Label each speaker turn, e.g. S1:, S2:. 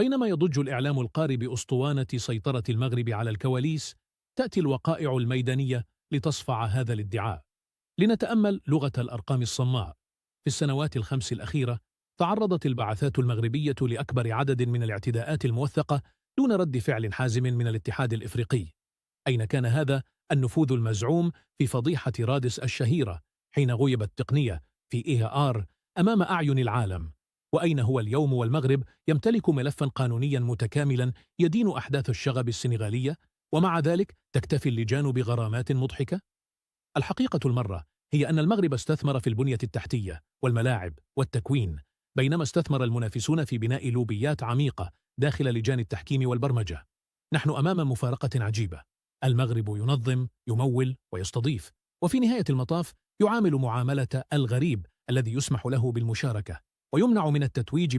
S1: بينما يضج الإعلام القاري بأسطوانة سيطرة المغرب على الكواليس، تأتي الوقائع الميدانية لتصفع هذا الادعاء. لنتأمل لغة الأرقام الصماء. في السنوات الخمس الأخيرة تعرضت البعثات المغربية لأكبر عدد من الاعتداءات الموثقة دون رد فعل حازم من الاتحاد الإفريقي. أين كان هذا النفوذ المزعوم في فضيحة رادس الشهيرة حين غيب التقنية في إيها أمام أعين العالم؟ وأين هو اليوم والمغرب يمتلك ملفا قانونيا متكاملا يدين أحداث الشغب السنغالية، ومع ذلك تكتفي اللجان بغرامات مضحكة؟ الحقيقة المرة هي أن المغرب استثمر في البنية التحتية والملاعب والتكوين، بينما استثمر المنافسون في بناء لوبيات عميقة داخل لجان التحكيم والبرمجة. نحن أمام مفارقة عجيبة: المغرب ينظم، يمول ويستضيف، وفي نهاية المطاف يعامل معاملة الغريب الذي يسمح له بالمشاركة ويمنع من التتويج